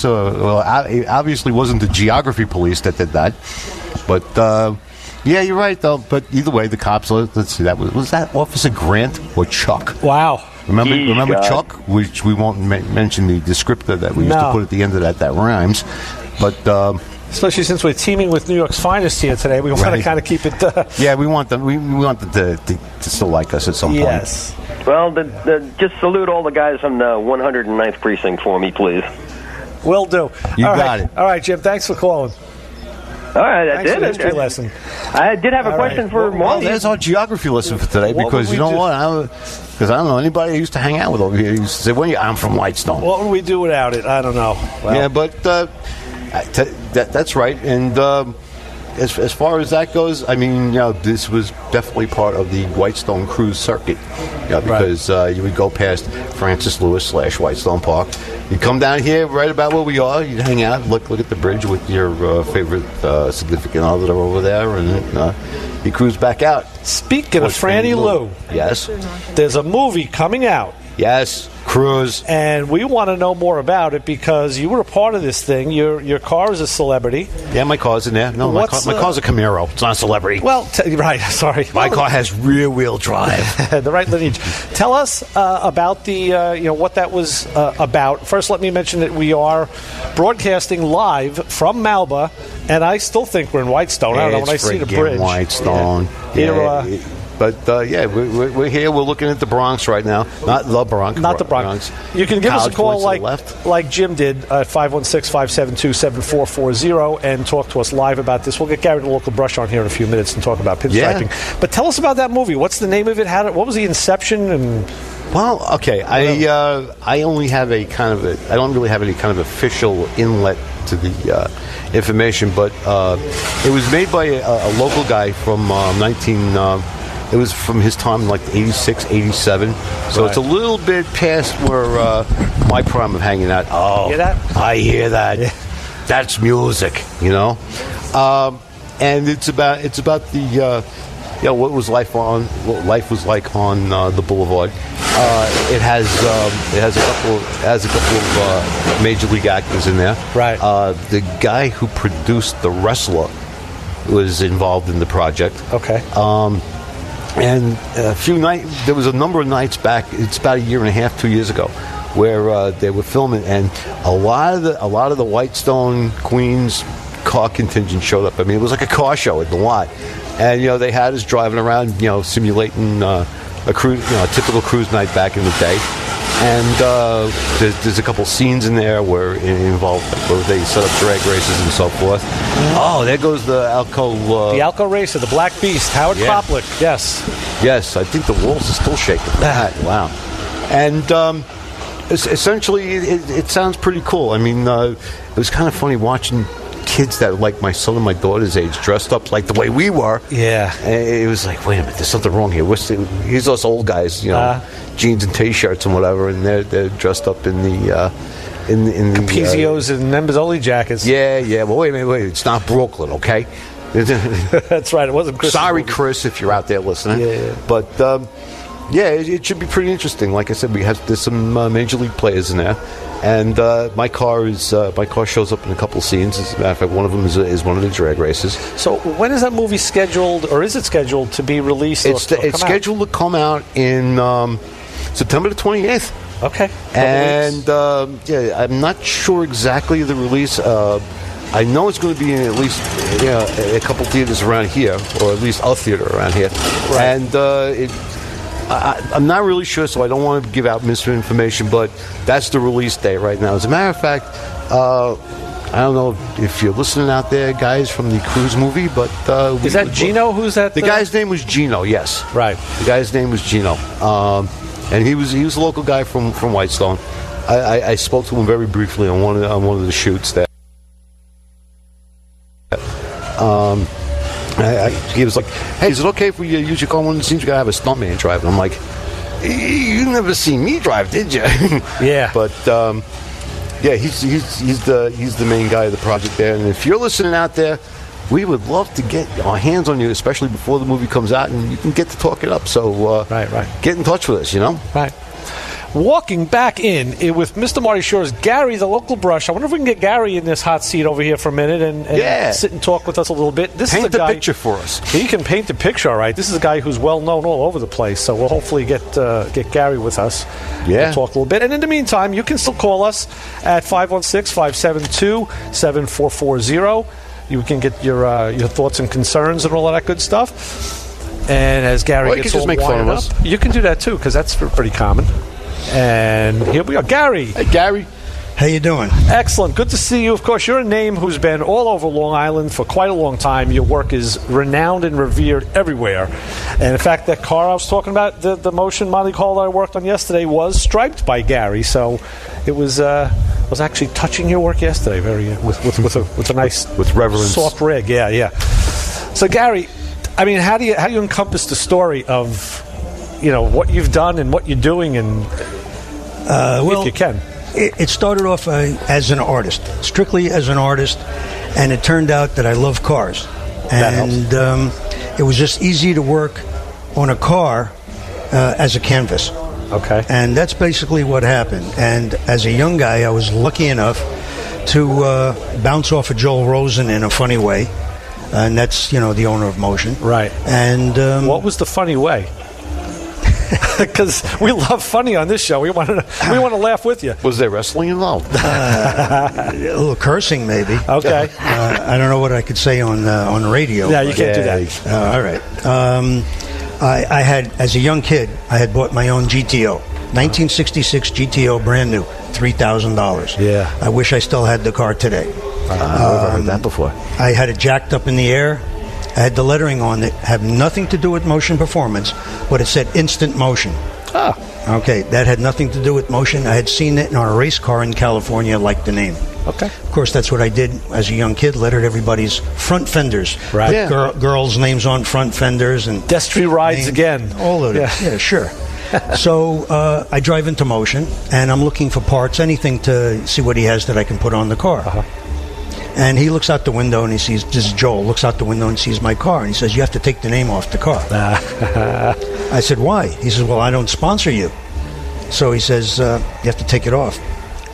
it obviously wasn't the geography police that did that. But, yeah, you're right, though. But either way, the cops, let's see, was that Officer Grant or Chuck? Wow. Remember Chuck? Which we won't mention the descriptor that we used to put at the end of that rhymes. But... especially since we're teaming with New York's finest here today, we want to kind of keep it... yeah, we want them to still like us at some point. Yes. Well, just salute all the guys from the 109th Precinct for me, please. Will do. You got it. All right, Jim, thanks for calling. All right, I Thanks did. For the history lesson. I did have a question for Marty. Well, there's our geography lesson for today, because you know what? Because I don't know anybody I used to hang out with over here. Used to say, I'm from Whitestone. What would we do without it? I don't know. Well, yeah, but that's right. And as far as that goes, I mean, this was definitely part of the Whitestone cruise circuit, because you would go past Francis Lewis / Whitestone Park. You'd come down here right about where we are. You'd hang out, look at the bridge with your favorite significant other over there, and you cruise back out. Speaking of Franny Lou, yes, there's a movie coming out. Yes, cruise. And we want to know more about it because you were a part of this thing. Your car is a celebrity. Yeah, my car's in there. No, my car's a Camaro. It's not a celebrity. Well, right, sorry. My car has rear-wheel drive. The right lineage. Tell us about the, what that was about. First, let me mention that we are broadcasting live from Malba, and I still think we're in Whitestone. I don't know, when I see the bridge. Whitestone. Yeah. But, we're here. We're looking at the Bronx right now. Not the Bronx. Not the Bronx. You can give us a call like Jim did at 516-572-7440 and talk to us live about this. We'll get Gary the local brush on here in a few minutes and talk about pinstriping. Yeah. But tell us about that movie. What's the name of it? What was the inception? And well, okay. I only have I don't really have any kind of official inlet to the information, but it was made by a local guy from it was from his time, like 86, 87. So It's a little bit past where my prime of hanging out. Oh, hear that? I hear that. Yeah. That's music, and it's about the what life was like on the Boulevard. It has a couple of major league actors in there. Right. The guy who produced The Wrestler was involved in the project. Okay. And there was a number of nights back. It's about 1.5 years, 2 years ago, where they were filming, and a lot of the Whitestone Queens car contingent showed up. I mean, it was like a car show at the lot, and they had us driving around, simulating a cruise, a typical cruise night back in the day. And there's a couple scenes in there where they set up drag races and so forth. Oh, there goes the Alco. The Alco racer, the Black Beast, Howard Koplik. Yes. Yes, I think the walls are still shaking. Wow. And essentially, it sounds pretty cool. I mean, it was kind of funny watching kids that like my son and my daughter's age dressed up like the way we were. Yeah. And it was like, wait a minute, there's something wrong here. Here's us old guys, jeans and t-shirts and whatever, and they're dressed up in the Capizios and Nembazoli jackets. Yeah. Well, wait. It's not Brooklyn, okay? That's right. It wasn't Chris. Sorry, Chris, if you're out there listening. Yeah. But it should be pretty interesting. Like I said, there's some major league players in there. And my car shows up in a couple scenes. As a matter of fact, one of them is one of the drag races. So when is that movie scheduled, or is it scheduled to be released? It's scheduled to come out in September the 28th. Okay. And I'm not sure exactly the release. I know it's going to be in at least a couple theaters around here, or at least a theater around here. Right. And I'm not really sure, so I don't want to give out misinformation, but that's the release date right now. As a matter of fact, I don't know if you're listening out there, guys, from the Cruise movie, but... is that Gino? Who's that? The guy's name was Gino, yes. Right. The guy's name was Gino. And he was a local guy from Whitestone. I spoke to him very briefly on one of the shoots there. He was like, hey, is it okay if we use your car? One of the scenes, you got to have a stuntman drive. And I'm like, you never seen me drive, did you? Yeah. But, he's the main guy of the project there. And if you're listening out there, we would love to get our hands on you, especially before the movie comes out, and you can get to talk it up. So, right. Get in touch with us, Right. walking back in with Mr. Marty Schorr is Gary, the local brush. I wonder if we can get Gary in this hot seat over here for a minute and sit and talk with us a little bit. This paint is a guy, the picture for us. He can paint the picture, all right. This is a guy who's well known all over the place, so we'll hopefully get Gary with us. Yeah. We'll talk a little bit. And in the meantime, you can still call us at 516-572-7440. You can get your thoughts and concerns and all of that good stuff. And as Gary gets all wired up, you can do that too, because that's pretty common. And here we are. Gary. Hey, Gary. How you doing? Excellent. Good to see you. Of course, you're a name who's been all over Long Island for quite a long time. Your work is renowned and revered everywhere. And in fact, that car I was talking about, the Motion Motley Call that I worked on yesterday, was striped by Gary. So it was actually touching your work yesterday, with a nice with reverence, soft rig. Yeah. So Gary, I mean, how do you encompass the story of what you've done and what you're doing, and if you can? It started off as an artist, strictly as an artist, and it turned out that I love cars. And it was just easy to work on a car as a canvas. Okay. And that's basically what happened. And as a young guy, I was lucky enough to bounce off of Joel Rosen in a funny way. And that's, the owner of Motion. Right. And what was the funny way? Because we love funny on this show. We want to laugh with you. Was there wrestling involved? A little cursing, maybe. Okay. I don't know what I could say on the radio. Yeah, you can't do that. All right. I had, as a young kid, I had bought my own GTO, 1966 GTO, brand new, $3,000. Yeah. I wish I still had the car today. I've never heard that before. I had it jacked up in the air. I had the lettering on it, had nothing to do with motion performance, but it said instant motion. Ah. Okay, that had nothing to do with motion. I had seen it in our race car in California, liked the name. Okay. Of course, that's what I did as a young kid, lettered everybody's front fenders. Right. Yeah. Girls' names on front fenders. And Destry rides again. All of it. Yeah, sure. So I drive into Motion, and I'm looking for parts, anything to see what he has that I can put on the car. Uh-huh. And he looks out the window and he sees, this is Joel, looks out the window and sees my car. And he says, you have to take the name off the car. I said, why? He says, well, I don't sponsor you. So he says, you have to take it off.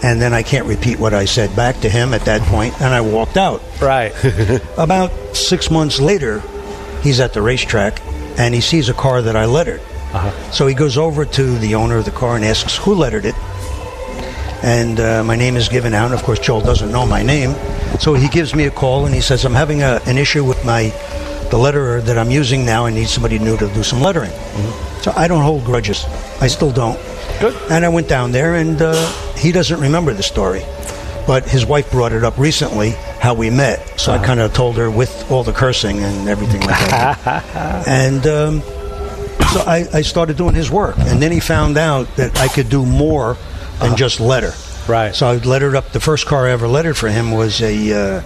And then I can't repeat what I said back to him at that point, and I walked out. Right. About 6 months later, he's at the racetrack, and he sees a car that I lettered. Uh-huh. So he goes over to the owner of the car and asks who lettered it. And my name is given out. Of course, Joel doesn't know my name. So he gives me a call, and he says, I'm having an issue with the letterer that I'm using now. I need somebody new to do some lettering. Mm-hmm. So I don't hold grudges. I still don't. Good. And I went down there, and he doesn't remember the story. But his wife brought it up recently, how we met. So I kind of told her with all the cursing and everything like that. And so I started doing his work. And then he found out that I could do more than just letter. Right. So I lettered up. The first car I ever lettered for him was I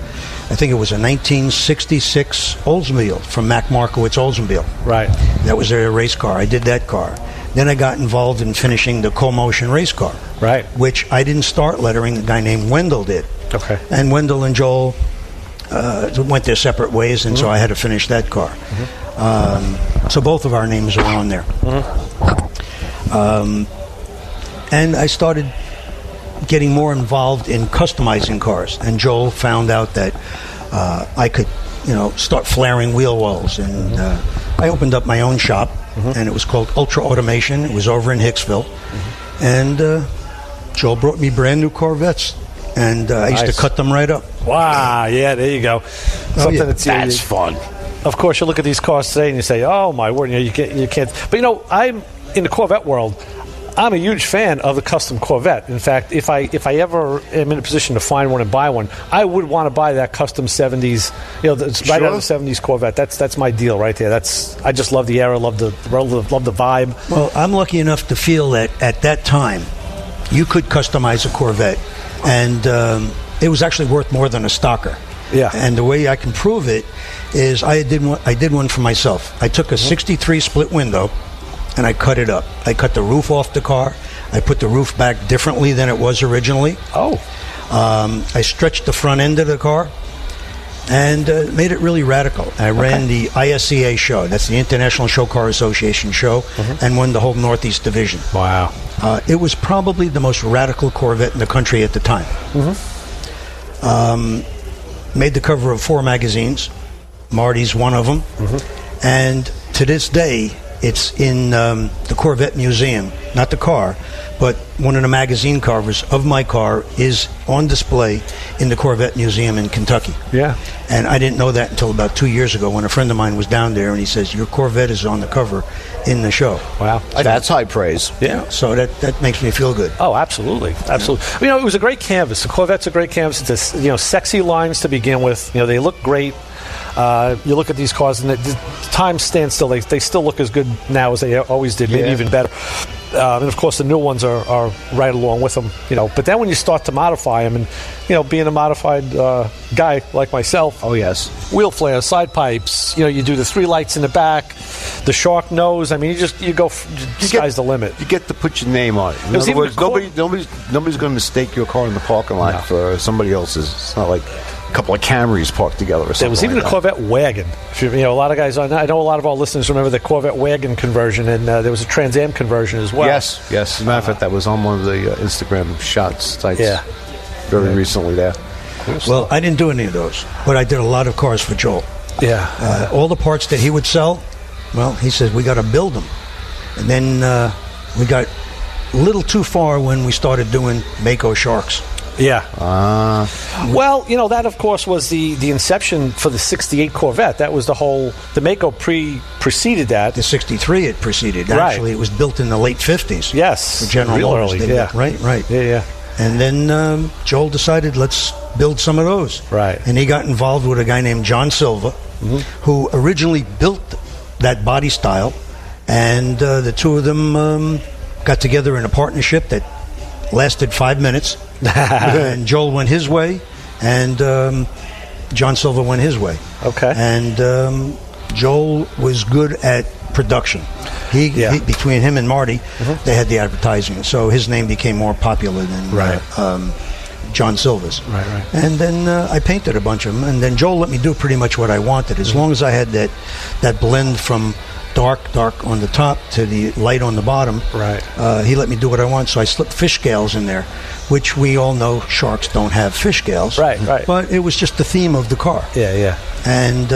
think it was a 1966 Oldsmobile from Mac Markowitz Oldsmobile. Right. That was their race car. I did that car. Then I got involved in finishing the Co-Motion race car. Right. Which I didn't start lettering. A guy named Wendell did. Okay. And Wendell and Joel went their separate ways, and so I had to finish that car. Mm-hmm. So both of our names are on there. Mm-hmm. And I started getting more involved in customizing cars. And Joel found out that I could, start flaring wheel wells. And I opened up my own shop, and it was called Ultra Automation. It was over in Hicksville. And Joel brought me brand new Corvettes. And I used to cut them right up. Wow, yeah, there you go. Something that's fun. Of course, you look at these cars today and you say, oh, my word, you can't. But, I'm in the Corvette world. I'm a huge fan of the custom Corvette. In fact, if I ever am in a position to find one and buy one, I would want to buy that custom 70s, right out of the 70s Corvette. That's my deal right there. I just love the era, love the vibe. Well, I'm lucky enough to feel that at that time, you could customize a Corvette, and it was actually worth more than a stocker. Yeah. And the way I can prove it is I did one for myself. I took a 63 split window, and I cut it up. I cut the roof off the car. I put the roof back differently than it was originally. Oh. I stretched the front end of the car, and made it really radical. I ran the ISCA show. That's the International Show Car Association show, and won the whole Northeast Division. Wow. It was probably the most radical Corvette in the country at the time. Made the cover of 4 magazines. Marty's one of them. And to this day, it's in the Corvette Museum. Not the car, but one of the magazine covers of my car is on display in the Corvette Museum in Kentucky. Yeah. And I didn't know that until about 2 years ago when a friend of mine was down there and he says, your Corvette is on the cover in the show. Wow. That's high praise. Yeah. So that makes me feel good. Oh, absolutely. Absolutely. It was a great canvas. The Corvette's a great canvas. It's sexy lines to begin with. They look great. You look at these cars, and the time stands still. They still look as good now as they always did, maybe even better. And of course, the new ones are right along with them. But then when you start to modify them, and being a modified guy like myself, Oh yes. wheel flares, side pipes. You do the 3 lights in the back, the shark nose. I mean, you go. Sky's the limit. You get to put your name on it. In other words, nobody's going to mistake your car in the parking lot for somebody else's. It's not like a couple of Camrys parked together or something. There was even a Corvette wagon. A lot of guys, I know a lot of our listeners remember the Corvette wagon conversion, and there was a Trans Am conversion as well. Yes. As a matter of fact, that was on one of the Instagram shots sites very recently there. Well, I didn't do any of those, but I did a lot of cars for Joel. Yeah. All the parts that he would sell, well, he says, we got to build them. And then we got a little too far when we started doing Mako Sharks. Yeah. Well, that, of course, was the inception for the 68 Corvette. That was the Mako preceded that. The 63 it preceded. Right. Actually, it was built in the late 50s. Yes. For General Real Motors. early, yeah. Right. Yeah. And then Joel decided, let's build some of those. Right. And he got involved with a guy named John Silva, who originally built that body style. And the two of them got together in a partnership that lasted 5 minutes. And Joel went his way, and John Silva went his way. Okay. And Joel was good at production. He between him and Marty, they had the advertising, so his name became more popular than John Silva's. Right. And then I painted a bunch of them, and then Joel let me do pretty much what I wanted, as long as I had that blend from dark on the top to the light on the bottom. Right. He let me do what I want, so I slipped fish scales in there, which we all know sharks don't have fish scales. Right. But it was just the theme of the car. Yeah. And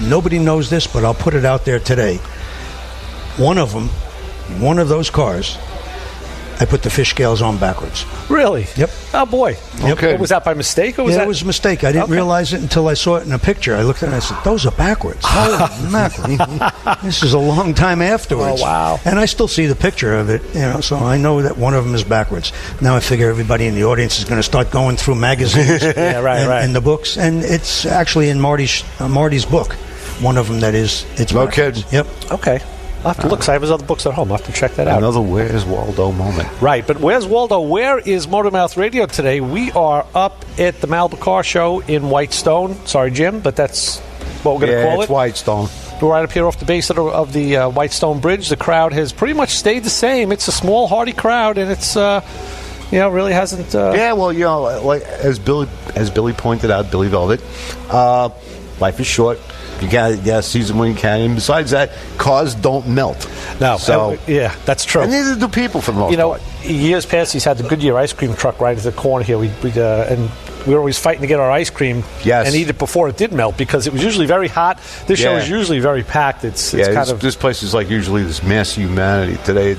nobody knows this, but I'll put it out there today. One of those cars, I put the fish scales on backwards. Really? Yep. Oh, boy. Okay. Was that by mistake? Or was that? It was a mistake. I didn't realize it until I saw it in a picture. I looked at it and I said, those are backwards. Holy mackerel. This is a long time afterwards. Oh, wow. And I still see the picture of it, so I know that one of them is backwards. Now I figure everybody in the audience is going to start going through magazines and the books. And it's actually in Marty's book, one of them that is, it's No backwards. kidding. Yep. Okay. I'll have to look. So I have his other books at home. I'll have to check that out. Another Where's Waldo moment. Right, but where's Waldo? Where is Motormouth Radio today? We are up at the Malba Car Show in Whitestone. Sorry, Jim, but that's what we're going to call it. It's Whitestone. We're right up here off the base of the Whitestone Bridge. The crowd has pretty much stayed the same. It's a small, hearty crowd, and it's really hasn't. Like as Billy pointed out, Billy Velvet, life is short. You got season when you can. And besides that, cars don't melt. No, so that's true. And neither do people for the most part. Years past, he's had the Goodyear ice cream truck right at the corner here. And we were always fighting to get our ice cream and eat it before it did melt because it was usually very hot. This show is usually very packed. It's kind of this place is like usually this mass humanity. Today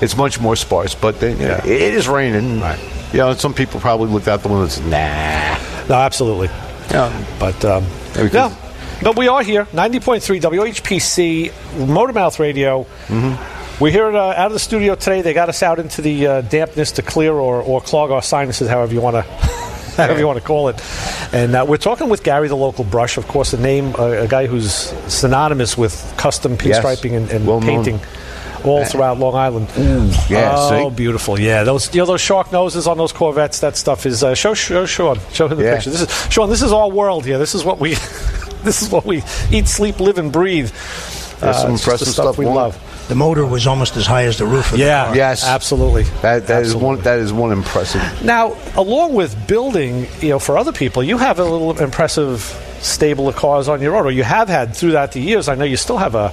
it's much more sparse, but it is raining. Right. Some people probably looked out the window and said, "Nah." No, absolutely. Yeah, but but we are here, 90.3 WHPC, Motormouth Radio. We're here out of the studio today. They got us out into the dampness to clear or clog our sinuses, however you want to call it. And we're talking with Gary, the local brush, of course, a name, a guy who's synonymous with custom pinstriping and painting all throughout Long Island. See? Beautiful. Yeah, those shark noses on those Corvettes, that stuff is show Sean. Show him the picture. This is Sean, this is our world here. This is what we eat, sleep, live, and breathe. Some impressive stuff we love. The motor was almost as high as the roof of the car. Yes, absolutely. That is one impressive. Now, along with building, for other people, you have a little impressive stable of cars on your road, or you have had throughout the years. I know you still have a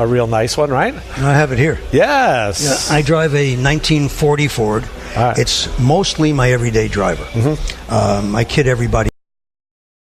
real nice one, right? I have it here. Yes. Yeah, I drive a 1940 Ford. Right. It's mostly my everyday driver. I kid everybody.